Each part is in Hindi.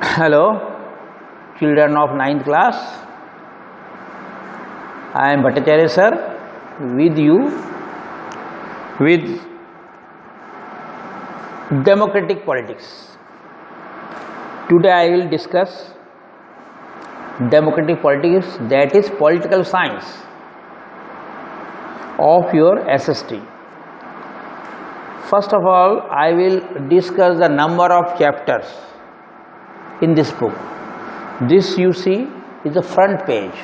Hello, children of 9th class. I am Bhattacharya sir with you with democratic politics. Today I will discuss democratic politics, that is political science of your SST. First of all, I will discuss the number of chapters in this book. This you see is the front page.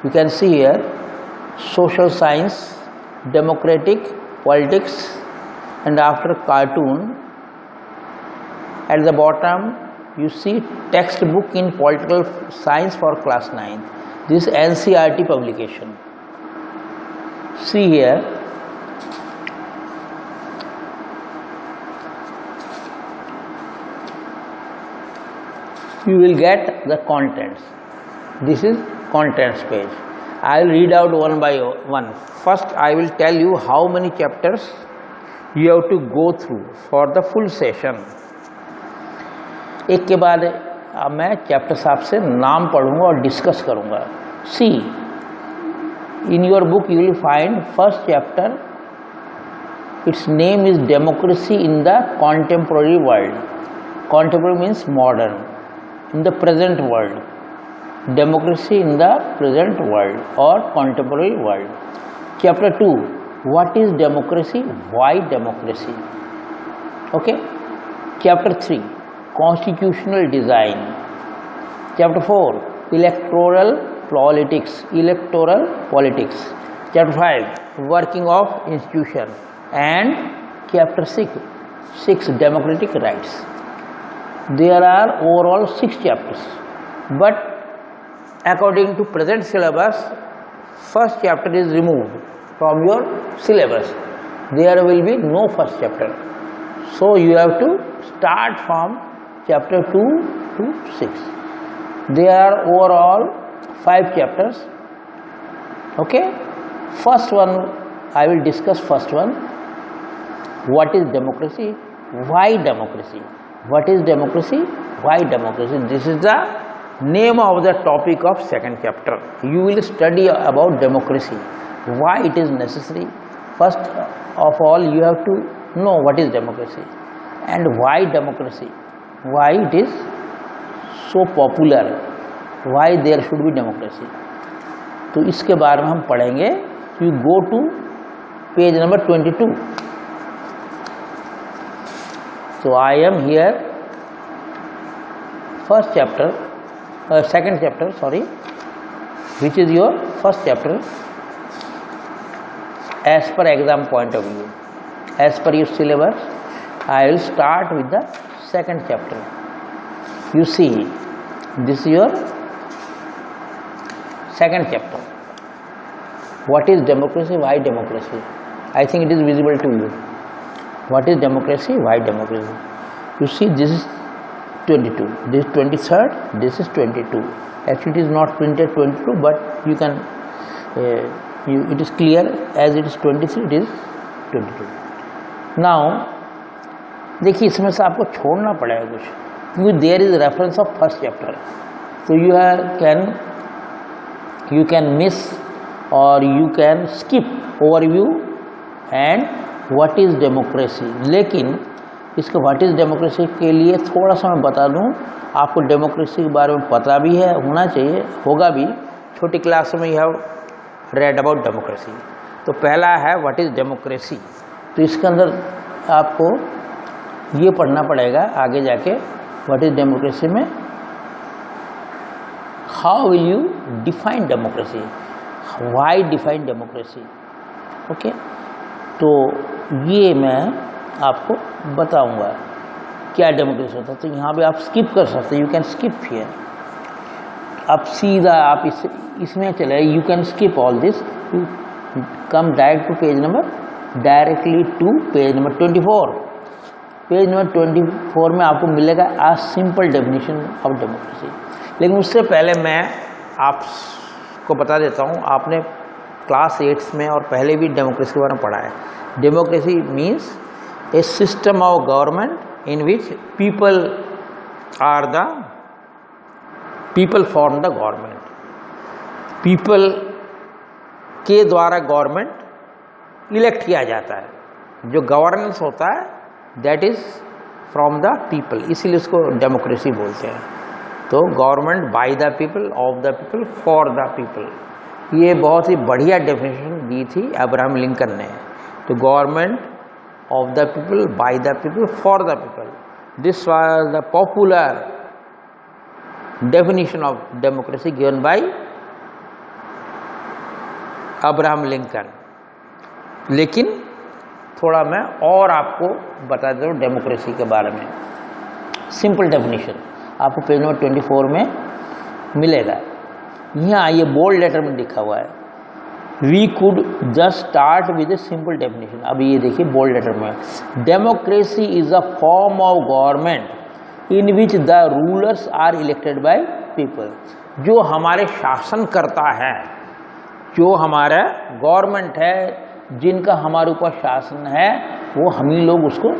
You can see here social science, democratic politics, and after cartoon at the bottom you see textbook in political science for class 9. This NCERT publication. See here, you will get the contents. This is contents page. I will read out one by one. First I will tell you how many chapters you have to go through for the full session. एक के बाद अब मैं चैप्टर साहब से नाम पढ़ूंगा और डिस्कस करूंगा. See in your book you will find first chapter. Its name is democracy in the contemporary world. Contemporary means modern. In the present world, democracy in the present world or contemporary world. Chapter 2, what is democracy, why democracy? Okay. Chapter 3, constitutional design. Chapter 4, electoral politics. Chapter 5, working of institution. And chapter 6, democratic rights. There are overall 6 chapters, but according to present syllabus, first chapter is removed from your syllabus. There will be no first chapter, so you have to start from chapter 2 to 6. There are overall 5 chapters. Okay, first one I will discuss. First one, what is democracy, why democracy? What is democracy? Why democracy? This is the name of the topic of second chapter. You will study about democracy, why it is necessary. First of all, you have to know what is democracy and why democracy, why it is so popular, why there should be democracy. तो इसके बारे में हम पढ़ेंगे. You go to page number 22. So I am here, first chapter, second chapter, sorry, which is your first chapter as per exam point of view. As per your syllabus, I will start with the second chapter. You see, this is your second chapter. What is democracy? Why democracy? I think it is visible to you. What is democracy? Why democracy? You see, this is 22. This is 23rd. This is 22. Actually, it is not printed 22, but you can. It is clear as it is 23. It is 22. Now, देखिए इसमें से आपको छोड़ना पड़ेगा कुछ, क्योंकि there is reference of first chapter. So you can miss or you can skip overview and what is democracy. लेकिन इसका व्हाट इज़ डेमोक्रेसी के लिए थोड़ा सा मैं बता दूं. आपको डेमोक्रेसी के बारे में पता भी है, होना चाहिए, होगा भी. छोटी क्लास में you have read about democracy. तो पहला है व्हाट इज़ डेमोक्रेसी. तो इसके अंदर आपको ये पढ़ना पड़ेगा आगे जाके. व्हाट इज़ डेमोक्रेसी में how will you define democracy, why define democracy. Okay, तो ये मैं आपको बताऊंगा क्या डेमोक्रेसी होता है. तो यहाँ पे आप स्किप कर सकते हैं. You can skip here. आप सीधा आप इसमें चले. You can skip all this. You come direct to page number, directly to page number 24. Page number 24 में आपको मिलेगा a simple definition of democracy. लेकिन उससे पहले मैं आपको बता देता हूँ, आपने क्लास 8 में और पहले भी डेमोक्रेसी के बारे में पढ़ा है. Democracy means A system of government in which people are the people form the government, people के द्वारा गवर्नमेंट इलेक्ट किया जाता है, जो गवर्नेंस होता है that is from the people, इसीलिए इसको डेमोक्रेसी बोलते हैं। तो government by the people, of the people, for the people, ये बहुत ही बढ़िया डेफिनेशन दी थी अब्राहम लिंकन ने। तो government of the people, bye the people, for the people, this was the popular definition of democracy given by Abraham Lincoln. लेकिन थोड़ा मैं और आपको बता दूँ डेमोक्रेसी के बारे में। सिंपल डेफिनेशन आपको पेज नंबर 24 में मिलेगा। यहाँ ये बोल्ड लेटर में लिखा हुआ है, we could just start with a simple definition. अब ये देखिए बोल्ड लेटर में, democracy is a form of government in which the rulers are elected by people. जो हमारे शासन करता है, जो हमारा गवर्नमेंट है, जिनका हमारे ऊपर शासन है, वो हम ही लोग उसको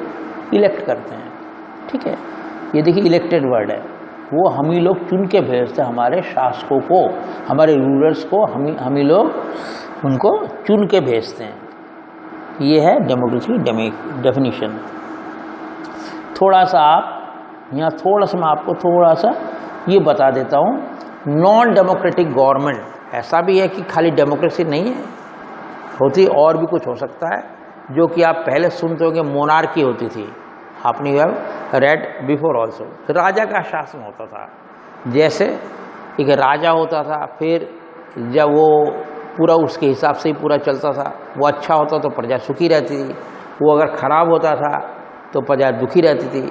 इलेक्ट करते हैं। ठीक है, ये देखिए इलेक्टेड वर्ड है, वो हम ही लोग चुन के भेजते हैं हमारे शासकों को, हमारे रूलर्स को हम ही लोग उनको चुन के भेजते हैं। ये है डेमोक्रेसी डेफिनेशन। थोड़ा सा आप यहाँ थोड़ा सा मैं आपको थोड़ा सा ये बता देता हूँ। नॉन डेमोक्रेटिक गवर्नमेंट ऐसा भी है कि खाली डेमोक्रेसी नहीं है, होती और भी कुछ हो सकता है, जो कि आप पहले सुनते होंगे मोनार्की होती थी, आपने रेड बिफोर ऑल्सो। राजा का शासन होता था, जैसे एक राजा होता था, फिर जब वो पूरा उसके हिसाब से ही पूरा चलता था, वो अच्छा होता तो प्रजा सुखी रहती थी, वो अगर ख़राब होता था तो प्रजा दुखी रहती थी।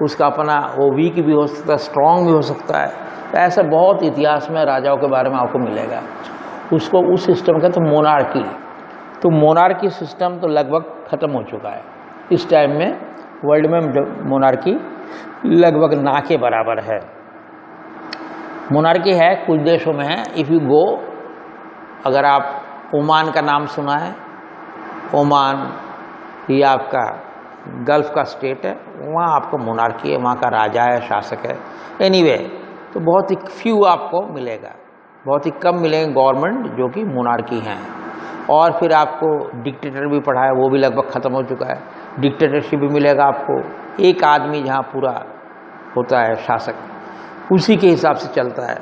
उसका अपना वो वीक भी हो सकता है, स्ट्रॉन्ग भी हो सकता है। तो ऐसा बहुत इतिहास में राजाओं के बारे में आपको मिलेगा। उसको उस सिस्टम का तो मोनार्की, तो मोनार्की सिस्टम तो लगभग ख़त्म हो चुका है। इस टाइम में वर्ल्ड में मोनार्की लगभग ना के बराबर है। मोनार्की है कुछ देशों में है। इफ़ यू गो, अगर आप ओमान का नाम सुना है, ओमान ये आपका गल्फ़ का स्टेट है, वहाँ आपको मोनार्की है, वहाँ का राजा है, शासक है। एनीवे, तो बहुत ही फ्यू आपको मिलेगा, बहुत ही कम मिलेंगे गवर्नमेंट जो कि मोनार्की हैं। और फिर आपको डिक्टेटर भी पढ़ा है, वो भी लगभग ख़त्म हो चुका है। डिक्टेटरशिप भी मिलेगा आपको, एक आदमी जहाँ पूरा होता है शासक, उसी के हिसाब से चलता है,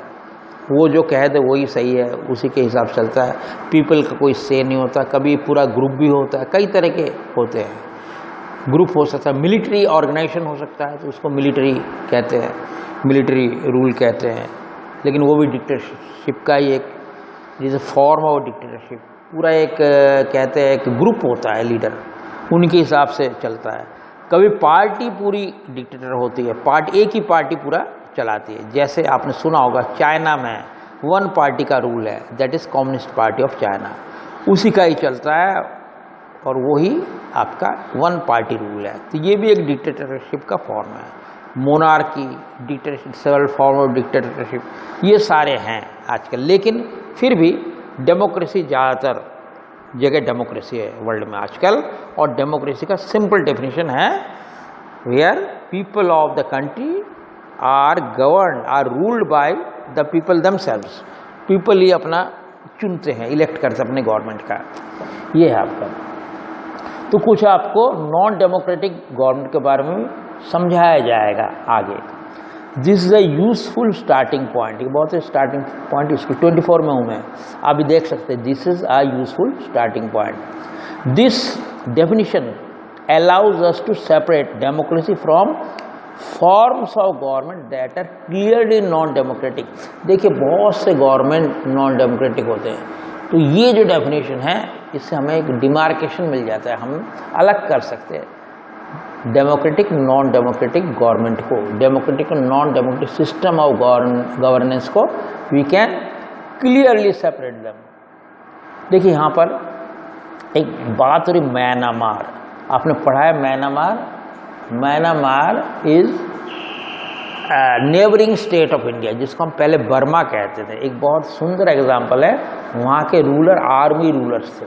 वो जो कह दे वही सही है, उसी के हिसाब से चलता है। पीपल का कोई से नहीं होता, कभी पूरा ग्रुप भी होता है, कई तरह के होते हैं। ग्रुप हो सकता है, मिलिट्री ऑर्गेनाइजेशन हो सकता है, तो उसको मिलिट्री कहते हैं, मिलिट्री रूल कहते हैं। लेकिन वो भी डिक्टेटरशिप का ही एक जैसे फॉर्म ऑफ डिक्टेटरशिप, पूरा एक कहते हैं एक ग्रुप होता है लीडर, उनके हिसाब से चलता है। कभी पार्टी पूरी डिक्टेटर होती है, एक ही पार्टी पूरा चलाती है। जैसे आपने सुना होगा चाइना में वन पार्टी का रूल है, that is communist party of China, उसी का ही चलता है और वही आपका वन पार्टी रूल है। तो ये भी एक डिक्टेटरशिप का फॉर्म है। Monarchy, dictatorship, several form of dictatorship, ये सारे हैं आजकल। लेकिन फिर भी डेमोक्रेसी ज़्यादातर जगह डेमोक्रेसी है वर्ल्ड में आजकल। और डेमोक्रेसी का सिंपल डेफिनेशन है, where people of the country are govern or ruled by the people themselves. People ही अपना चुनते हैं, इलेक्ट करते हैं अपने गवर्नमेंट का। ये है आपका। तो कुछ आपको नॉन डेमोक्रेटिक गवर्नमेंट के बारे में समझाया जाएगा आगे। This is a useful starting point, ये बहुत ही स्टार्टिंग पॉइंट, इसको 24 में हूँ मैं, आप भी देख सकते हैं। This is a useful starting point. This definition allows us to separate democracy from forms of government that are clearly non-democratic। देखिए बहुत से गवर्नमेंट नॉन डेमोक्रेटिक होते हैं, तो ये जो डेफिनेशन है इससे हमें एक डिमार्केशन मिल जाता है, हम अलग कर सकते हैं डेमोक्रेटिक नॉन डेमोक्रेटिक गवर्नमेंट को, democratic non democratic system of governance को we can clearly separate them. देखिए यहाँ पर एक बात रही म्यांमार, आपने पढ़ा है Myanmar. Myanmar is neighbouring state of India, जिसको हम पहले बर्मा कहते थे। एक बहुत सुंदर एग्जाम्पल है, वहाँ के रूलर आर्मी रूलर्स थे।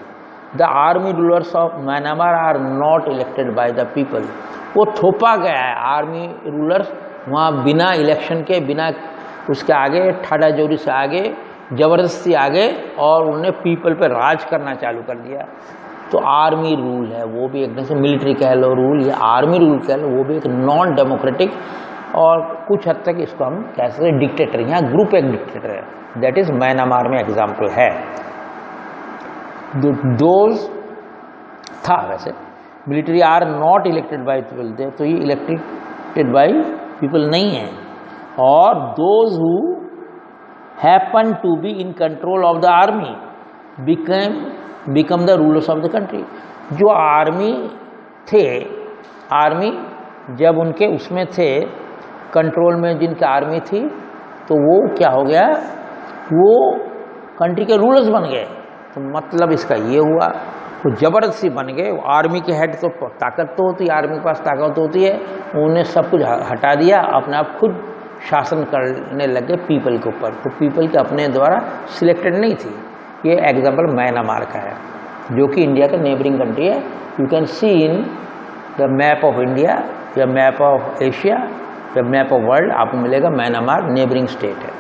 The army rulers of Myanmar are not elected by the people. वो थोपा गया है, आर्मी रूलर्स वहाँ बिना इलेक्शन के, बिना उसके आगे ठाडा जोरी से आगे ज़बरदस्ती आगे और उन्होंने पीपल पे राज करना चालू कर दिया। तो आर्मी रूल है, वो भी एकदम से मिलिट्री कह लो रूल या आर्मी रूल कह लो, वो भी एक नॉन डेमोक्रेटिक और कुछ हद तक इसको हम कह सकते हैं डिक्टेटर। यहाँ ग्रुप एक डिक्टेटर है, दैट इज म्यांमार में एग्जाम्पल है। दोज था वैसे military are not elected by people, तो ये इलेक्टेड बाई पीपल नहीं है। और those who happen to be in control of the army become the rulers of the country. जो आर्मी थे, आर्मी जब उनके उसमें थे कंट्रोल में, जिनकी आर्मी थी, तो वो क्या हो गया, वो कंट्री के रूलर्स बन गए। तो मतलब इसका ये हुआ वो ज़बरदस्ती बन गए। आर्मी के हेड तो ताकत तो होती है, आर्मी के पास ताकत होती है, उन्होंने सब कुछ हटा दिया, अपने आप खुद शासन करने लगे पीपल के ऊपर। तो पीपल के अपने द्वारा सिलेक्टेड नहीं थी। ये एग्जाम्पल म्यांमार का है, जो कि इंडिया का नेबरिंग कंट्री है। You can see in the map of India या मैप ऑफ एशिया या मैप ऑफ वर्ल्ड, आपको मिलेगा म्यांमार नेबरिंग स्टेट है,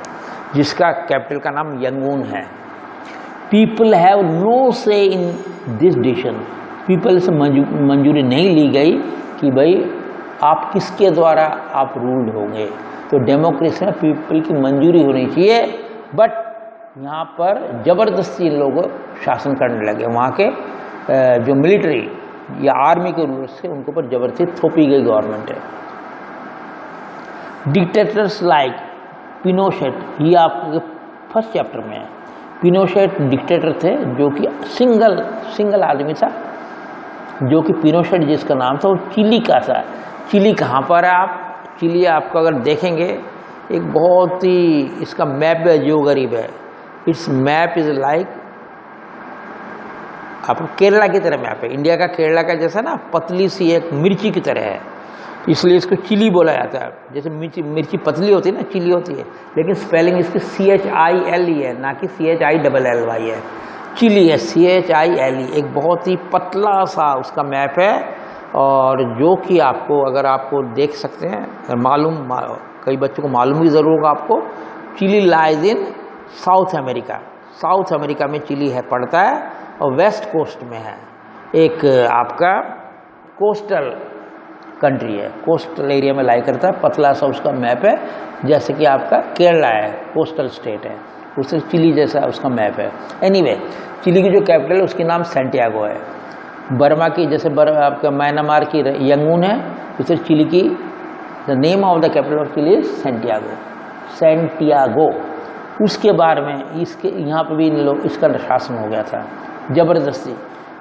जिसका कैपिटल का नाम यंगून है। पीपल हैव नो से इन दिस डिसीजन, पीपल से मंजूरी नहीं ली गई कि भाई आप किसके द्वारा आप रूल्ड होंगे। तो डेमोक्रेसी में पीपल की मंजूरी होनी चाहिए, बट यहाँ पर ज़बरदस्ती इन लोग शासन करने लगे। वहाँ के जो मिलिट्री या आर्मी के रूलर्स थे उनके ऊपर ज़बरदस्ती थोपी गई गवर्नमेंट है। डिक्टेटर्स लाइक पिनोशेट, ये आपके फर्स्ट चैप्टर में है। पिनोशेट डिक्टेटर थे जो कि सिंगल आदमी था, जो कि पिनोशेट जिसका नाम था वो चिली का था। चिली कहाँ पर है आप, चिली आपको अगर देखेंगे एक बहुत ही इसका मैप है जो गरीब है। इट्स मैप इज लाइक आपको केरला की तरह मैप है, इंडिया का केरला का जैसा ना पतली सी एक मिर्ची की तरह है, इसलिए इसको चिली बोला जाता है। जैसे मिर्ची पतली होती है ना, चिली होती है, लेकिन स्पेलिंग इसकी CHILE है, ना कि CHILLY है। चिली है CHILE, एक बहुत ही पतला सा उसका मैप है। और जो कि आपको अगर आपको देख सकते हैं, कई बच्चों को मालूम भी ज़रूर होगा आपको, Chile lies in South America. South America में चिली है पड़ता है और वेस्ट कोस्ट में है। एक आपका कोस्टल कंट्री है, कोस्टल एरिया में लाई करता है, पतला सा उसका मैप है, जैसे कि आपका केरला है कोस्टल स्टेट है, उससे चिली जैसा उसका मैप है। एनीवे, चिली की जो कैपिटल है उसकी नाम सैंटियागो है। बर्मा की जैसे आपका म्यांमार की यंगून है, उसे चिली की the name of the capital of Chile is Santiago. उसके बारे में इसके यहाँ पर भी इन लोग इसका शासन हो गया था ज़बरदस्ती,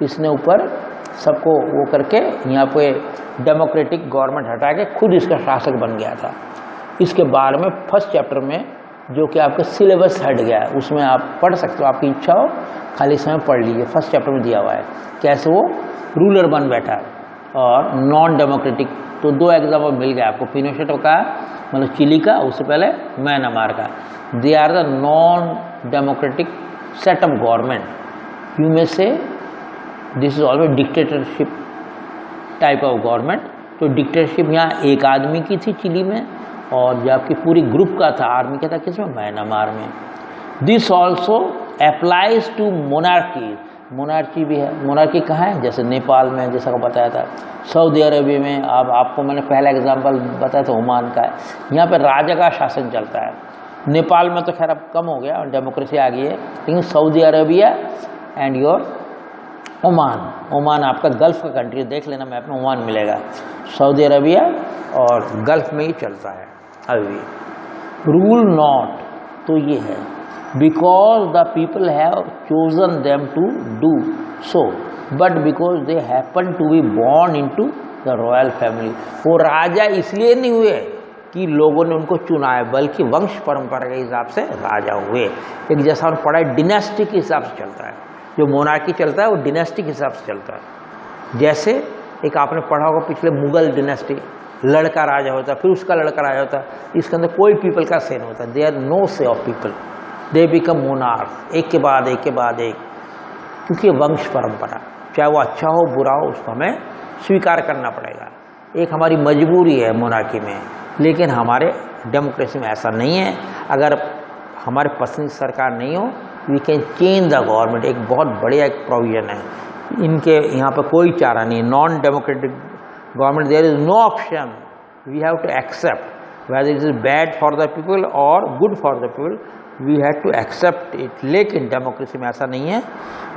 इसने ऊपर सबको वो करके यहाँ पे डेमोक्रेटिक गवर्नमेंट हटा के खुद इसका शासक बन गया था। इसके बारे में फर्स्ट चैप्टर में जो कि आपका सिलेबस हट गया है, उसमें आप पढ़ सकते हो, आपकी इच्छा हो खाली समय पढ़ लीजिए। फर्स्ट चैप्टर में दिया हुआ है कैसे वो रूलर बन बैठा और नॉन डेमोक्रेटिक। तो दो एग्जाम्पल मिल गया आपको, पिनोशेट का मतलब चिली का, उससे पहले म्यांमार का। They are the non democratic setup government. You में से this is always dictatorship type of government. तो डिक्टेटरशिप यहाँ एक आदमी की थी चिली में, और जो आपकी पूरी ग्रुप का था, आर्मी का था किसमें, म्यांमार में। This also applies to monarchy. Monarchy भी है, मोनार्की कहाँ है, जैसे नेपाल में, जैसा को बताया था, सऊदी अरबिया में। अब आपको मैंने पहला एग्जाम्पल बताया था ओमान का है, यहाँ पर राजा का शासन चलता है। नेपाल में तो खैर अब कम हो गया और डेमोक्रेसी आ गई है, लेकिन Saudi Arabia and your Oman आपका गल्फ का कंट्री, देख लेना मैप में ओमान मिलेगा। सऊदी अरबिया और गल्फ में ही चलता है अभी। रूल नॉट, तो ये है because the people have chosen them to do so, but because they happen to be born into the royal family. वो राजा इसलिए नहीं हुए कि लोगों ने उनको चुना है, बल्कि वंश परंपरा के हिसाब से राजा हुए। एक जैसा उन्होंने पढ़ा है डिनेस्टी के हिसाब से चलता है, जो मोनार्की चलता है वो डिनेस्टी के हिसाब से चलता है। जैसे एक आपने पढ़ा होगा पिछले मुगल डिनेस्टी, लड़का राजा होता है, फिर उसका लड़का राजा होता है, इसके अंदर कोई पीपल का से नहीं होता। दे आर नो से of people, they become monarch, एक के बाद एक के बाद एक, क्योंकि वंश परंपरा, चाहे वो अच्छा हो बुरा हो, उसको हमें स्वीकार करना पड़ेगा। एक हमारी मजबूरी है मोनार्की में, लेकिन हमारे डेमोक्रेसी में ऐसा नहीं है। अगर हमारे पसंद सरकार नहीं हो, we can change the government. एक बहुत बढ़िया एक प्रोविजन है, इनके यहाँ पर कोई चारा नहीं है। Non democratic government, there is no option, we have to accept whether it is bad for the people और good for the people, we have to accept it. लेकिन डेमोक्रेसी में ऐसा नहीं है।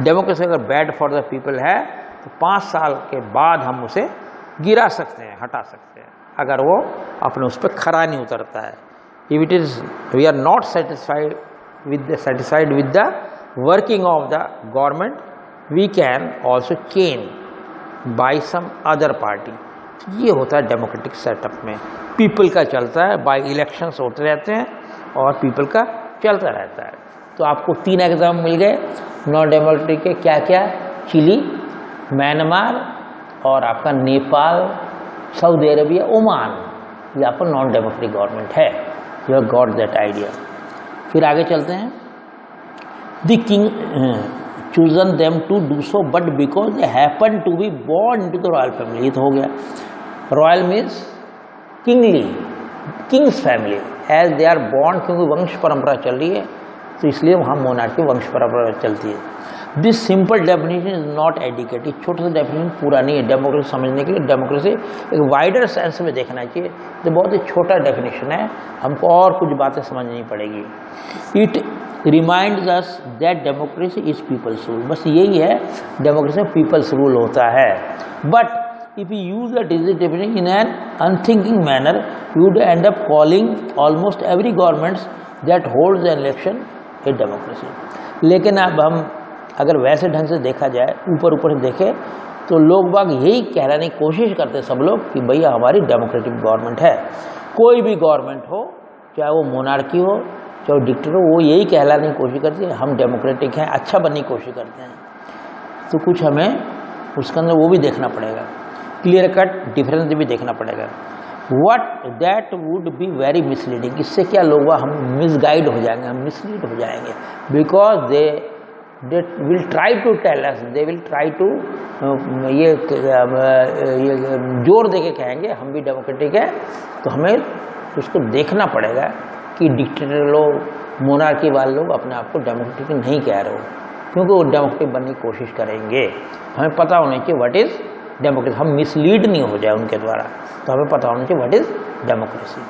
डेमोक्रेसी अगर बैड फॉर द पीपल है तो 5 साल के बाद हम उसे गिरा सकते हैं, हटा सकते हैं, अगर वो अपने उस पर खरा नहीं उतरता है। If it is we are not satisfied with the working of the government, we can also change by some other party। ये होता है डेमोक्रेटिक सेटअप में। पीपल का चलता है, बाय इलेक्शंस होते रहते हैं और पीपल का चलता रहता है। तो आपको 3 एग्जाम मिल गए नॉन डेमोक्रेटिक के। क्या क्या? चिली, म्यांमार और आपका नेपाल, सऊदी अरेबिया, ओमान, ये आपका नॉन डेमोक्रेटिक गवर्नमेंट है। You have got that idea. फिर आगे चलते हैं। The king chosen them to do so but because they happen to be born into the royal family. ये तो हो गया। Royal means kingly, king's family, as they are born, क्योंकि वंश परंपरा चल रही है तो इसलिए वहाँ मोनार्की वंश परंपरा चलती है। This simple definition is not adequate. छोटा सा डेफिनेशन पूरा नहीं है डेमोक्रेसी समझने के लिए। डेमोक्रेसी एक वाइडर सेंस में देखना चाहिए। तो बहुत ही छोटा डेफिनेशन है, हमको और कुछ बातें समझनी पड़ेगी। It reminds us that democracy is people's rule. बस यही है, डेमोक्रेसी में पीपल्स रूल होता है। But if you use the disease definition in an unthinking manner, you would end up calling almost every government that holds an election a democracy। लेकिन अब हम अगर वैसे ढंग से देखा जाए, ऊपर से देखें, तो लोग बाग यही कहलाने की कोशिश करते सब लोग कि भैया हमारी डेमोक्रेटिक गवर्नमेंट है। कोई भी गवर्नमेंट हो, चाहे वो मोनार्की हो, चाहे वो डिक्टेटर हो, वो यही कहलाने की कोशिश करती है हम डेमोक्रेटिक हैं, अच्छा बनने की कोशिश करते हैं। तो कुछ हमें उसके अंदर वो भी देखना पड़ेगा, क्लियर कट डिफरेंस भी देखना पड़ेगा। What that would be very misleading. इससे क्या लोग हम मिसगाइड हो जाएंगे, हम मिसलीड हो जाएंगे। Because they will try to tell us, they will try to ये जोर दे के कहेंगे हम भी डेमोक्रेटिक है। तो हमें उसको देखना पड़ेगा कि डिक्टेटर लोग, मोनार्की वाले लोग अपने आप को डेमोक्रेटिक नहीं कह रहे हो, क्योंकि वो डेमोक्रेटिक बनने की कोशिश करेंगे। हमें पता होना चाहिए व्हाट इज़ डेमोक्रेसी, हम मिसलीड नहीं हो जाए उनके द्वारा। तो हमें पता होना चाहिए what is democracy.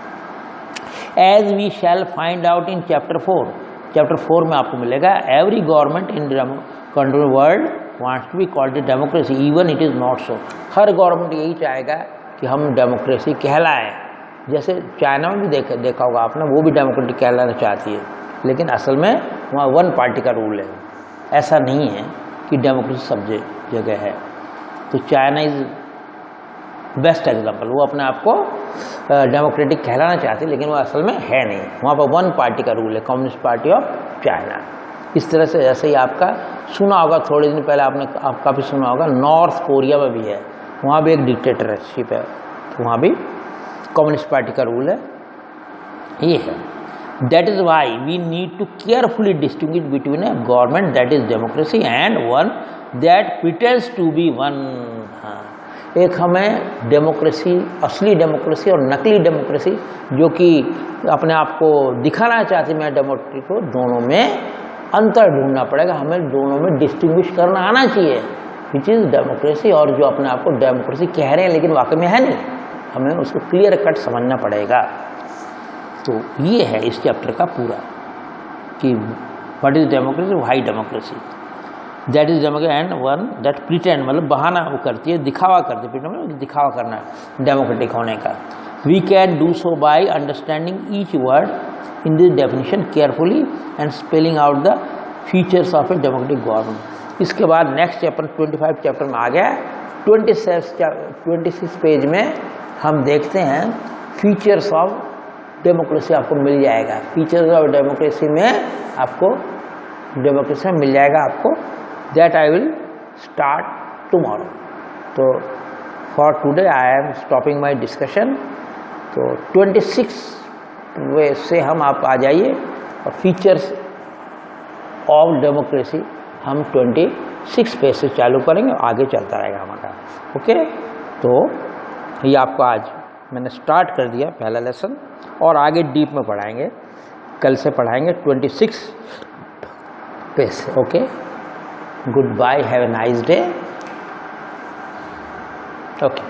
As we shall find out in chapter 4। Chapter 4 में आपको मिलेगा every government in country world wants to be called democracy even it is not so. हर गवर्नमेंट यही चाहेगा कि हम डेमोक्रेसी कहलाएं। जैसे चाइना में भी देखा होगा आपने, वो भी डेमोक्रेटिक कहलाना चाहती है, लेकिन असल में वहाँ 1 पार्टी का रूल है। ऐसा नहीं है कि डेमोक्रेसी सब जगह है। तो चाइना इज बेस्ट एग्जाम्पल। वो अपने आप को डेमोक्रेटिक कहलाना चाहती है, लेकिन वो असल में है नहीं। वहाँ पर 1 पार्टी का रूल है, कम्युनिस्ट पार्टी ऑफ चाइना। इस तरह से जैसे ही आपका सुना होगा, थोड़े दिन पहले आपका भी सुना होगा, नॉर्थ कोरिया में भी है, वहाँ भी एक डिक्टेटरशिप है, तो वहाँ भी कम्युनिस्ट पार्टी का रूल है। ये है, that is why we need to carefully distinguish between a government that is democracy and one that pretends to be one. हाँ, एक हमें डेमोक्रेसी, असली डेमोक्रेसी और नकली डेमोक्रेसी, जो कि अपने आप को दिखाना चाहती मैं डेमोक्रेसी को, दोनों में अंतर ढूंढना पड़ेगा। हमें दोनों में डिस्टिंग्विश करना आना चाहिए, विच इज़ डेमोक्रेसी और जो अपने आप को डेमोक्रेसी कह रहे हैं लेकिन वाकई में है नहीं। हमें उसको क्लियर कट समझना पड़ेगा। तो ये है इस चैप्टर का पूरा कि what is democracy, why democracy, that is democracy and one that pretend, मतलब बहाना वो करती है, दिखावा करती है, प्रिटेंड मतलब दिखावा करना है डेमोक्रेटिक होने का। We can do so by understanding each word in this definition carefully and spelling out the features of a democratic government. इसके बाद नेक्स्ट चैप्टर 25 चैप्टर में आ गया। 26 पेज में हम देखते हैं फीचर्स ऑफ डेमोक्रेसी, आपको मिल जाएगा। फीचर्स ऑफ डेमोक्रेसी में आपको डेमोक्रेसी में मिल जाएगा आपको। That I will start tomorrow. तो for today I am stopping my discussion. तो 26 वे से हम आप आ जाइए और फीचर्स ऑफ डेमोक्रेसी हम 26 पेज से चालू करेंगे, आगे चलता रहेगा हमारा। ओके, तो ये आपका आज मैंने स्टार्ट कर दिया पहला लेसन और आगे डीप में पढ़ाएंगे, कल से पढ़ाएंगे 26 पेज से। Okay, goodbye, have a nice day. Okay.